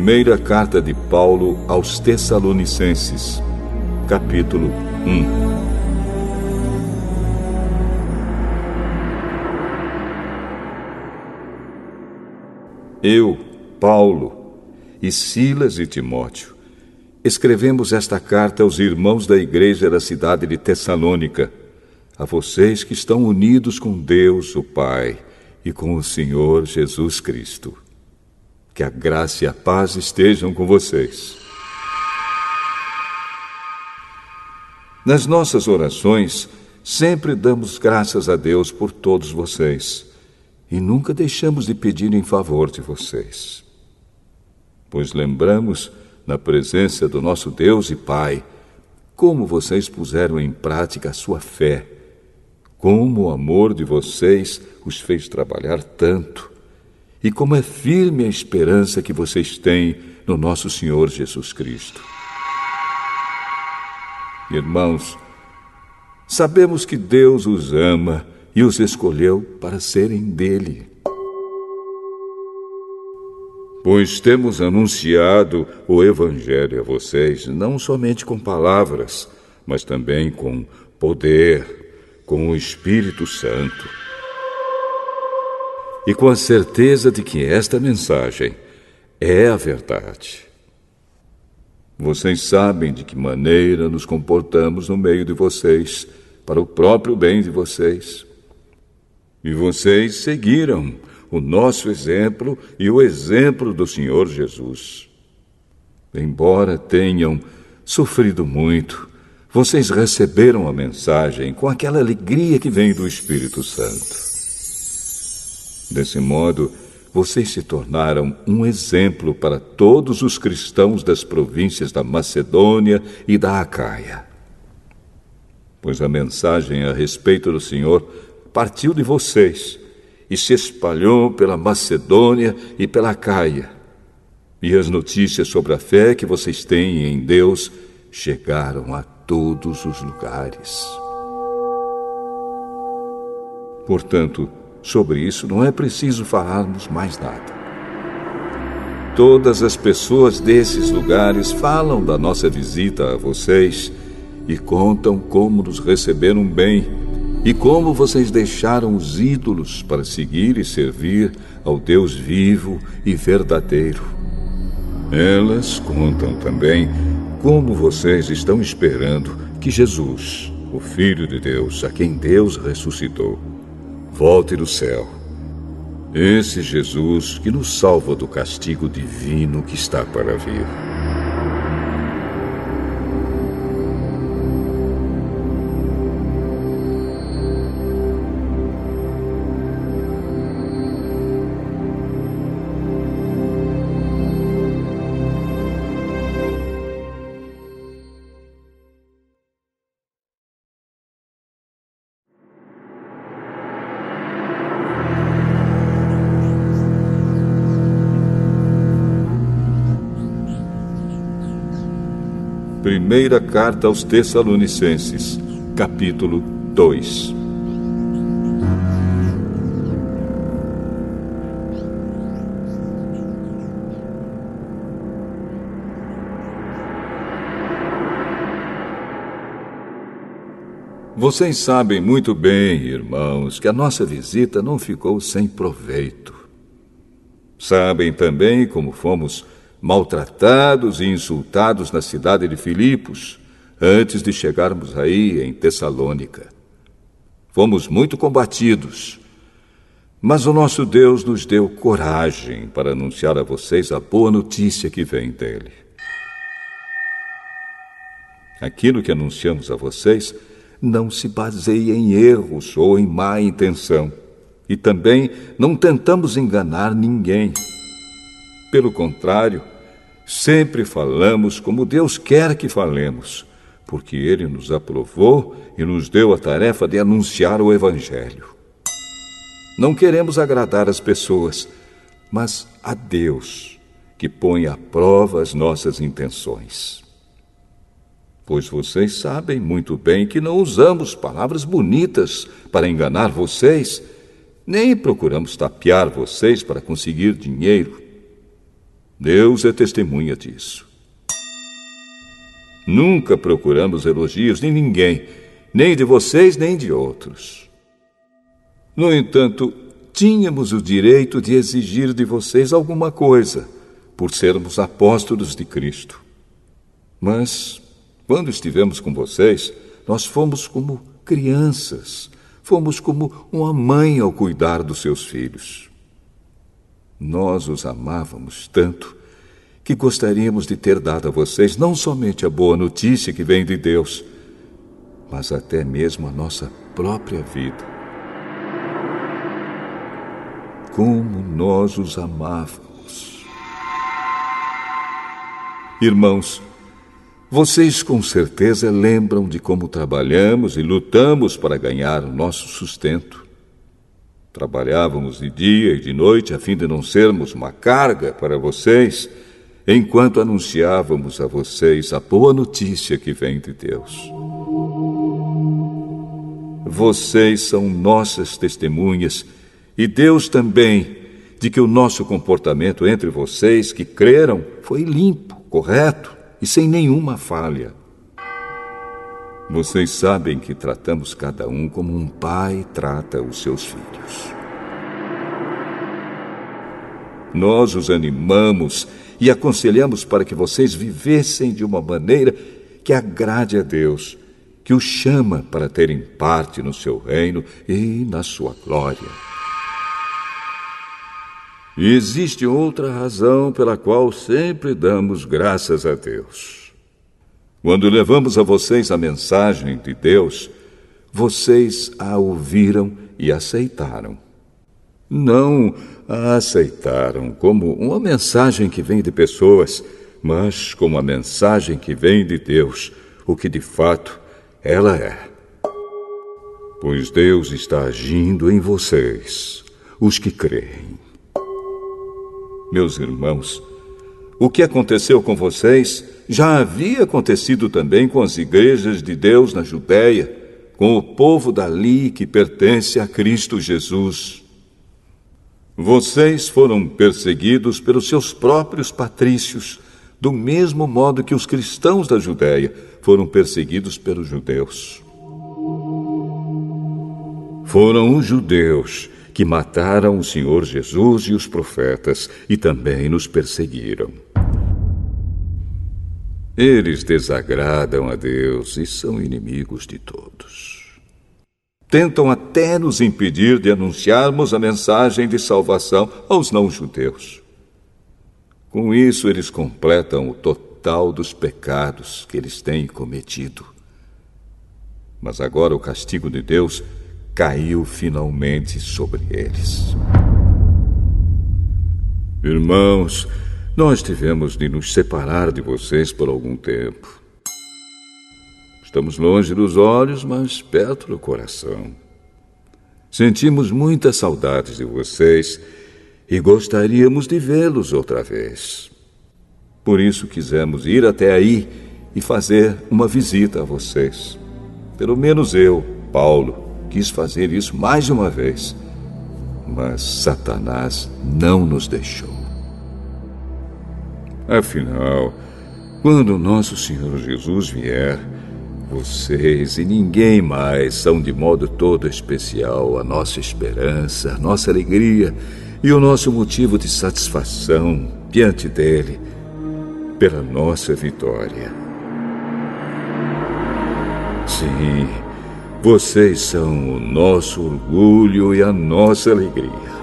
Primeira carta de Paulo aos Tessalonicenses, capítulo 1. Eu, Paulo, e Silas e Timóteo, escrevemos esta carta aos irmãos da igreja da cidade de Tessalônica, a vocês que estão unidos com Deus, o Pai, e com o Senhor Jesus Cristo. Que a graça e a paz estejam com vocês. Nas nossas orações, sempre damos graças a Deus por todos vocês, e nunca deixamos de pedir em favor de vocês. Pois lembramos, na presença do nosso Deus e Pai, como vocês puseram em prática a sua fé, como o amor de vocês os fez trabalhar tanto, e como é firme a esperança que vocês têm no nosso Senhor Jesus Cristo. Irmãos, sabemos que Deus os ama e os escolheu para serem dele. Pois temos anunciado o Evangelho a vocês, não somente com palavras, mas também com poder, com o Espírito Santo. E com a certeza de que esta mensagem é a verdade. Vocês sabem de que maneira nos comportamos no meio de vocês, para o próprio bem de vocês. E vocês seguiram o nosso exemplo e o exemplo do Senhor Jesus. Embora tenham sofrido muito, vocês receberam a mensagem com aquela alegria que vem do Espírito Santo. Desse modo, vocês se tornaram um exemplo para todos os cristãos das províncias da Macedônia e da Acaia. Pois a mensagem a respeito do Senhor partiu de vocês e se espalhou pela Macedônia e pela Acaia. E as notícias sobre a fé que vocês têm em Deus chegaram a todos os lugares. Portanto, sobre isso não é preciso falarmos mais nada. Todas as pessoas desses lugares falam da nossa visita a vocês e contam como nos receberam bem e como vocês deixaram os ídolos para seguir e servir ao Deus vivo e verdadeiro. Elas contam também como vocês estão esperando que Jesus, o Filho de Deus, a quem Deus ressuscitou, volte do céu. Esse Jesus que nos salva do castigo divino que está para vir. Primeira carta aos Tessalonicenses, capítulo 2. Vocês sabem muito bem, irmãos, que a nossa visita não ficou sem proveito. Sabem também como fomos maltratados e insultados na cidade de Filipos, antes de chegarmos aí em Tessalônica. Fomos muito combatidos, mas o nosso Deus nos deu coragem para anunciar a vocês a boa notícia que vem dele. Aquilo que anunciamos a vocês não se baseia em erros ou em má intenção, e também não tentamos enganar ninguém. Pelo contrário, sempre falamos como Deus quer que falemos, porque Ele nos aprovou e nos deu a tarefa de anunciar o Evangelho. Não queremos agradar as pessoas, mas a Deus, que põe à prova as nossas intenções. Pois vocês sabem muito bem que não usamos palavras bonitas para enganar vocês, nem procuramos tapear vocês para conseguir dinheiro. Deus é testemunha disso. Nunca procuramos elogios de ninguém, nem de vocês, nem de outros. No entanto, tínhamos o direito de exigir de vocês alguma coisa, por sermos apóstolos de Cristo. Mas, quando estivemos com vocês, nós fomos como crianças, fomos como uma mãe ao cuidar dos seus filhos. Nós os amávamos tanto que gostaríamos de ter dado a vocês não somente a boa notícia que vem de Deus, mas até mesmo a nossa própria vida. Como nós os amávamos. Irmãos, vocês com certeza lembram de como trabalhamos e lutamos para ganhar o nosso sustento. Trabalhávamos de dia e de noite a fim de não sermos uma carga para vocês, enquanto anunciávamos a vocês a boa notícia que vem de Deus. Vocês são nossas testemunhas, e Deus também, de que o nosso comportamento entre vocês que creram foi limpo, correto e sem nenhuma falha. Vocês sabem que tratamos cada um como um pai trata os seus filhos. Nós os animamos e aconselhamos para que vocês vivessem de uma maneira que agrade a Deus, que os chama para terem parte no seu reino e na sua glória. E existe outra razão pela qual sempre damos graças a Deus. Quando levamos a vocês a mensagem de Deus, vocês a ouviram e aceitaram. Não a aceitaram como uma mensagem que vem de pessoas, mas como a mensagem que vem de Deus, o que de fato ela é. Pois Deus está agindo em vocês, os que creem. Meus irmãos, o que aconteceu com vocês já havia acontecido também com as igrejas de Deus na Judéia, com o povo dali que pertence a Cristo Jesus. Vocês foram perseguidos pelos seus próprios patrícios, do mesmo modo que os cristãos da Judéia foram perseguidos pelos judeus. Foram os judeus que mataram o Senhor Jesus e os profetas e também nos perseguiram. Eles desagradam a Deus e são inimigos de todos. Tentam até nos impedir de anunciarmos a mensagem de salvação aos não-judeus. Com isso, eles completam o total dos pecados que eles têm cometido. Mas agora o castigo de Deus caiu finalmente sobre eles. Irmãos, nós tivemos de nos separar de vocês por algum tempo. Estamos longe dos olhos, mas perto do coração. Sentimos muitas saudades de vocês e gostaríamos de vê-los outra vez. Por isso quisemos ir até aí e fazer uma visita a vocês. Pelo menos eu, Paulo, quis fazer isso mais uma vez, mas Satanás não nos deixou. Afinal, quando nosso Senhor Jesus vier, vocês e ninguém mais são de modo todo especial a nossa esperança, a nossa alegria e o nosso motivo de satisfação diante dele pela nossa vitória. Sim, vocês são o nosso orgulho e a nossa alegria.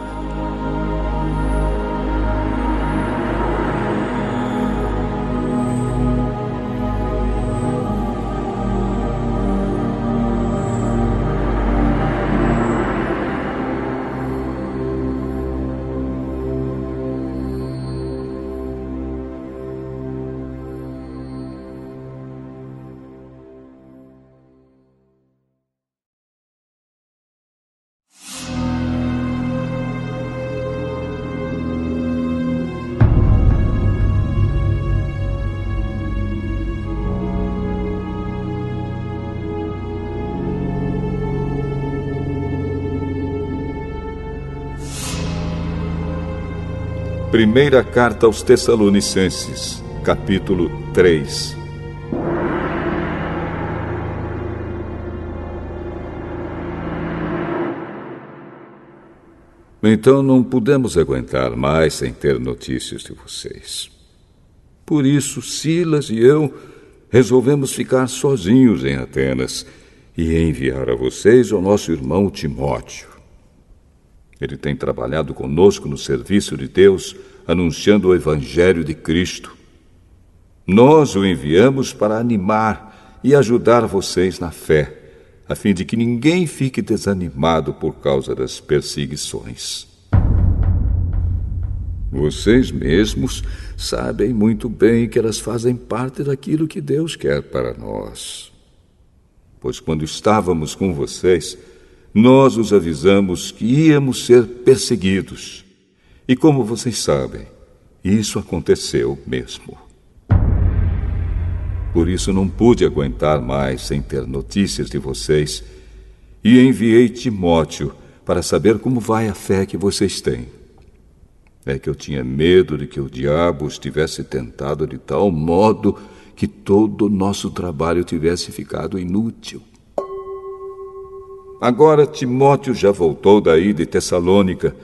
Primeira carta aos Tessalonicenses, capítulo 3. Então não pudemos aguentar mais sem ter notícias de vocês. Por isso, Silas e eu resolvemos ficar sozinhos em Atenas e enviar a vocês o nosso irmão Timóteo. Ele tem trabalhado conosco no serviço de Deus, anunciando o Evangelho de Cristo. Nós o enviamos para animar e ajudar vocês na fé, a fim de que ninguém fique desanimado por causa das perseguições. Vocês mesmos sabem muito bem que elas fazem parte daquilo que Deus quer para nós. Pois quando estávamos com vocês, nós os avisamos que íamos ser perseguidos. E como vocês sabem, isso aconteceu mesmo. Por isso não pude aguentar mais sem ter notícias de vocês e enviei Timóteo para saber como vai a fé que vocês têm. É que eu tinha medo de que o diabo os tivesse tentado de tal modo que todo o nosso trabalho tivesse ficado inútil. Agora Timóteo já voltou daí de Tessalônica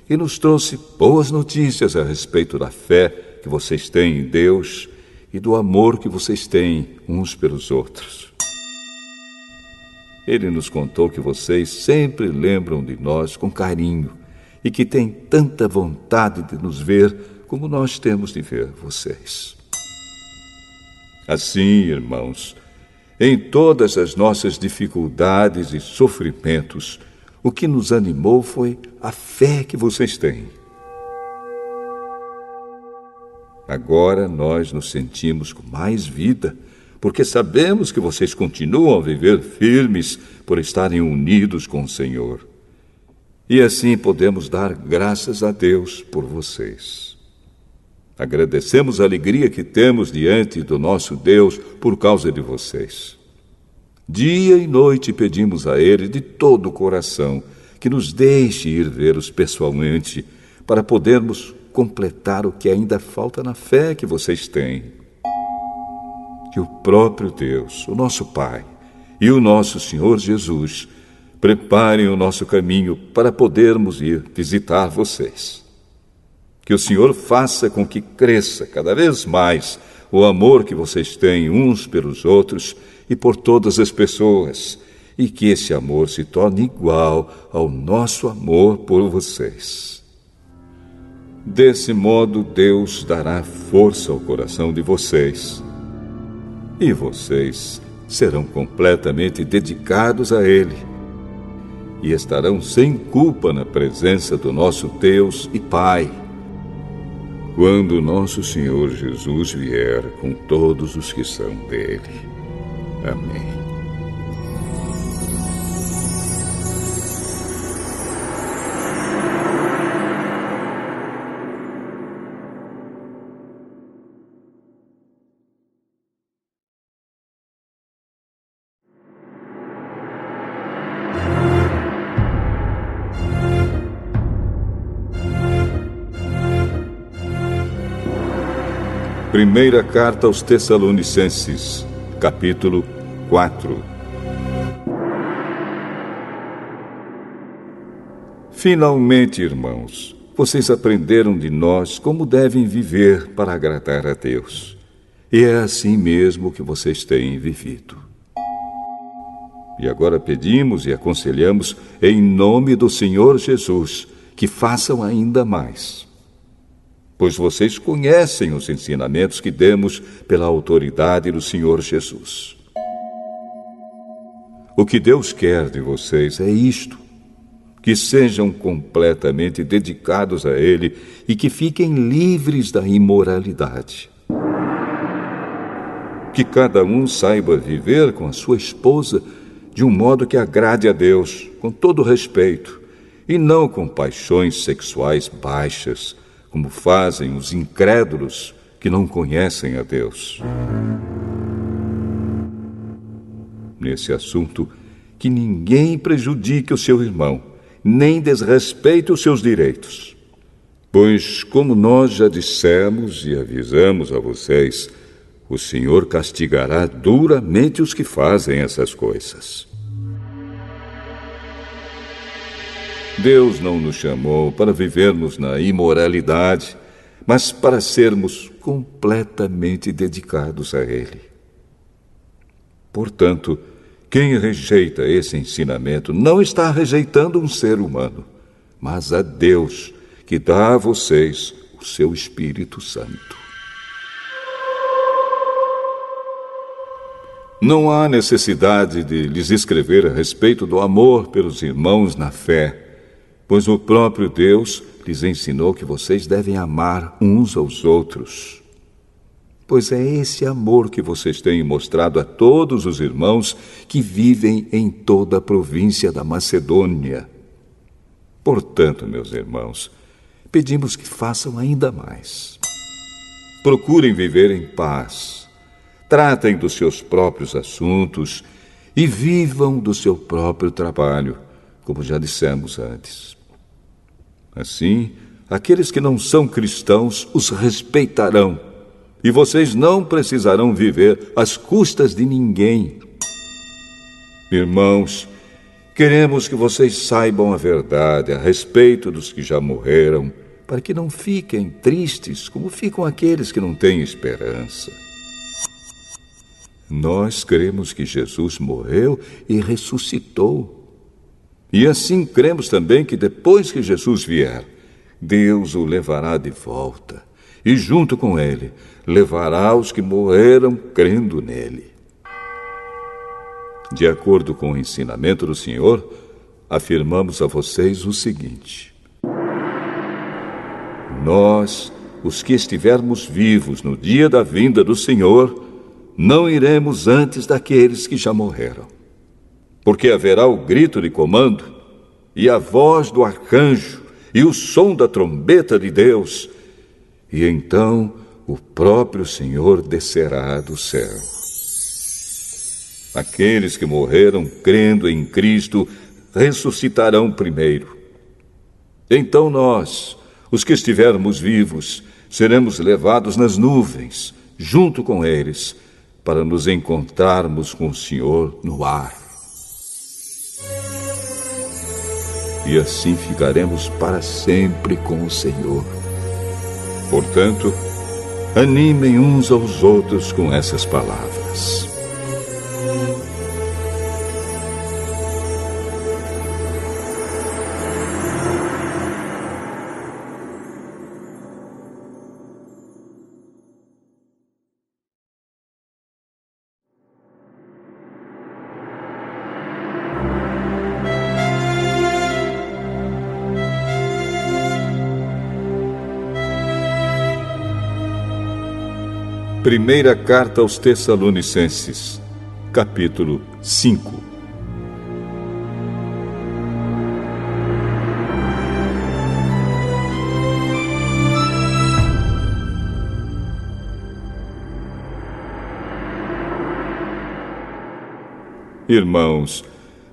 e nos trouxe boas notícias a respeito da fé que vocês têm em Deus e do amor que vocês têm uns pelos outros. Ele nos contou que vocês sempre lembram de nós com carinho e que têm tanta vontade de nos ver como nós temos de ver vocês. Assim, irmãos, em todas as nossas dificuldades e sofrimentos, o que nos animou foi a fé que vocês têm. Agora nós nos sentimos com mais vida, porque sabemos que vocês continuam a viver firmes por estarem unidos com o Senhor. E assim podemos dar graças a Deus por vocês. Agradecemos a alegria que temos diante do nosso Deus por causa de vocês. Dia e noite pedimos a Ele de todo o coração que nos deixe ir vê-los pessoalmente para podermos completar o que ainda falta na fé que vocês têm. Que o próprio Deus, o nosso Pai e o nosso Senhor Jesus preparem o nosso caminho para podermos ir visitar vocês. Que o Senhor faça com que cresça cada vez mais o amor que vocês têm uns pelos outros e por todas as pessoas, e que esse amor se torne igual ao nosso amor por vocês. Desse modo, Deus dará força ao coração de vocês, e vocês serão completamente dedicados a Ele, e estarão sem culpa na presença do nosso Deus e Pai, quando nosso Senhor Jesus vier com todos os que são dele. Amém. Primeira carta aos Tessalonicenses, capítulo 4. Finalmente, irmãos, vocês aprenderam de nós como devem viver para agradar a Deus. E é assim mesmo que vocês têm vivido. E agora pedimos e aconselhamos, em nome do Senhor Jesus, que façam ainda mais. Pois vocês conhecem os ensinamentos que demos pela autoridade do Senhor Jesus. O que Deus quer de vocês é isto: que sejam completamente dedicados a Ele e que fiquem livres da imoralidade. Que cada um saiba viver com a sua esposa de um modo que agrade a Deus, com todo respeito, e não com paixões sexuais baixas, como fazem os incrédulos que não conhecem a Deus. Nesse assunto, que ninguém prejudique o seu irmão, nem desrespeite os seus direitos. Pois, como nós já dissemos e avisamos a vocês, o Senhor castigará duramente os que fazem essas coisas. Deus não nos chamou para vivermos na imoralidade, mas para sermos completamente dedicados a Ele. Portanto, quem rejeita esse ensinamento não está rejeitando um ser humano, mas a Deus, que dá a vocês o seu Espírito Santo. Não há necessidade de lhes escrever a respeito do amor pelos irmãos na fé, pois o próprio Deus lhes ensinou que vocês devem amar uns aos outros. Pois é esse amor que vocês têm mostrado a todos os irmãos que vivem em toda a província da Macedônia. Portanto, meus irmãos, pedimos que façam ainda mais. Procurem viver em paz, tratem dos seus próprios assuntos e vivam do seu próprio trabalho, como já dissemos antes. Assim, aqueles que não são cristãos os respeitarão, e vocês não precisarão viver às custas de ninguém. Irmãos, queremos que vocês saibam a verdade a respeito dos que já morreram, para que não fiquem tristes como ficam aqueles que não têm esperança. Nós cremos que Jesus morreu e ressuscitou. E assim cremos também que depois que Jesus vier, Deus o levará de volta, e junto com ele levará os que morreram crendo nele. De acordo com o ensinamento do Senhor, afirmamos a vocês o seguinte: nós, os que estivermos vivos no dia da vinda do Senhor, não iremos antes daqueles que já morreram. Porque haverá o grito de comando, e a voz do arcanjo, e o som da trombeta de Deus, e então o próprio Senhor descerá do céu. Aqueles que morreram crendo em Cristo ressuscitarão primeiro. Então nós, os que estivermos vivos, seremos levados nas nuvens, junto com eles, para nos encontrarmos com o Senhor no ar. E assim ficaremos para sempre com o Senhor. Portanto, animem uns aos outros com essas palavras. Primeira Carta aos Tessalonicenses, capítulo 5. Irmãos,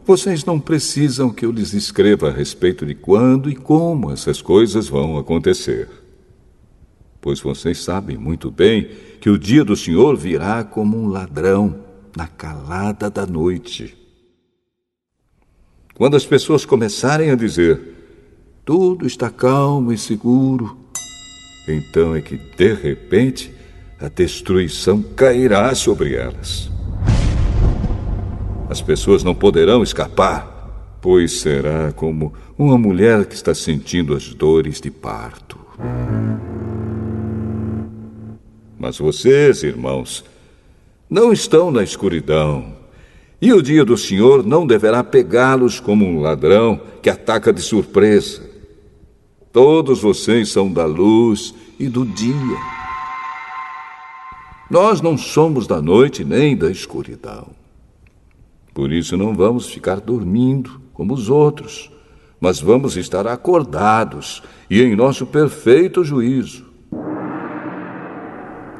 vocês não precisam que eu lhes escreva a respeito de quando e como essas coisas vão acontecer. Pois vocês sabem muito bem que o dia do Senhor virá como um ladrão na calada da noite. Quando as pessoas começarem a dizer, tudo está calmo e seguro, então é que, de repente, a destruição cairá sobre elas. As pessoas não poderão escapar, pois será como uma mulher que está sentindo as dores de parto. Mas vocês, irmãos, não estão na escuridão, e o dia do Senhor não deverá pegá-los como um ladrão que ataca de surpresa. Todos vocês são da luz e do dia. Nós não somos da noite nem da escuridão. Por isso não vamos ficar dormindo como os outros, mas vamos estar acordados e em nosso perfeito juízo.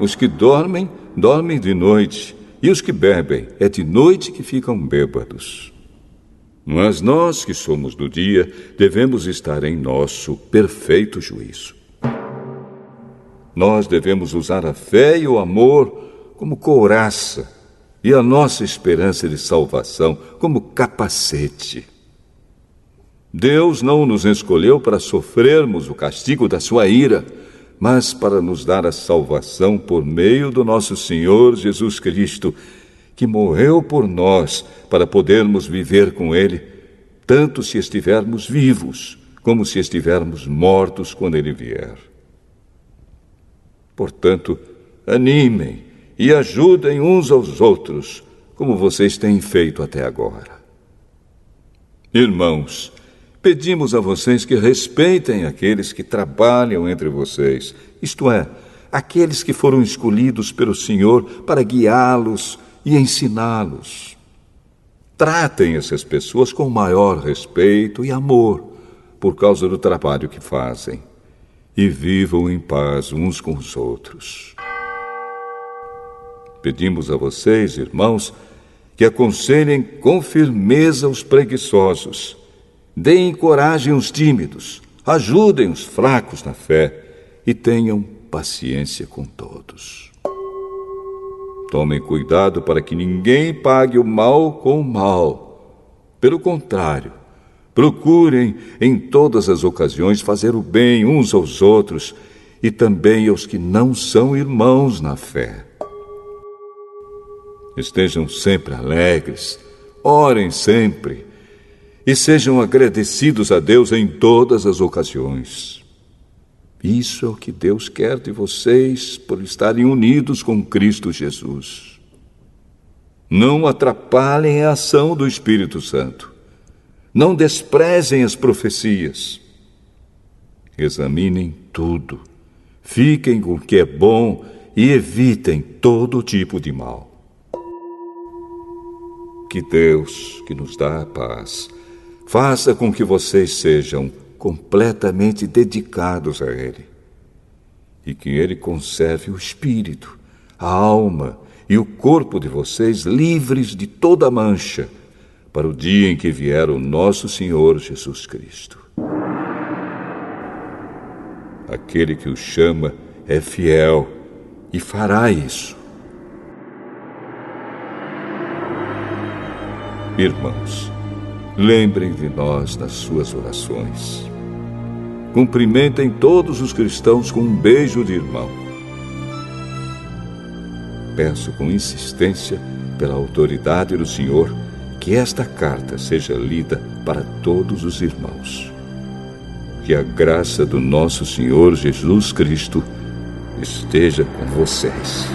Os que dormem, dormem de noite, e os que bebem, é de noite que ficam bêbados. Mas nós que somos do dia, devemos estar em nosso perfeito juízo. Nós devemos usar a fé e o amor como couraça e a nossa esperança de salvação como capacete. Deus não nos escolheu para sofrermos o castigo da sua ira, mas para nos dar a salvação por meio do nosso Senhor Jesus Cristo, que morreu por nós para podermos viver com Ele, tanto se estivermos vivos, como se estivermos mortos quando Ele vier. Portanto, animem e ajudem uns aos outros, como vocês têm feito até agora. Irmãos, pedimos a vocês que respeitem aqueles que trabalham entre vocês, isto é, aqueles que foram escolhidos pelo Senhor para guiá-los e ensiná-los. Tratem essas pessoas com maior respeito e amor por causa do trabalho que fazem e vivam em paz uns com os outros. Pedimos a vocês, irmãos, que aconselhem com firmeza os preguiçosos, deem coragem aos tímidos, ajudem os fracos na fé e tenham paciência com todos. Tomem cuidado para que ninguém pague o mal com o mal. Pelo contrário, procurem em todas as ocasiões fazer o bem uns aos outros e também aos que não são irmãos na fé. Estejam sempre alegres, orem sempre e sejam agradecidos a Deus em todas as ocasiões. Isso é o que Deus quer de vocês por estarem unidos com Cristo Jesus. Não atrapalhem a ação do Espírito Santo. Não desprezem as profecias. Examinem tudo. Fiquem com o que é bom e evitem todo tipo de mal. Que Deus, que nos dá a paz, faça com que vocês sejam completamente dedicados a Ele e que Ele conserve o espírito, a alma e o corpo de vocês livres de toda mancha para o dia em que vier o nosso Senhor Jesus Cristo. Aquele que o chama é fiel e fará isso. Irmãos, lembrem de nós nas suas orações. Cumprimentem todos os cristãos com um beijo de irmão. Peço com insistência, pela autoridade do Senhor, que esta carta seja lida para todos os irmãos. Que a graça do nosso Senhor Jesus Cristo esteja com vocês.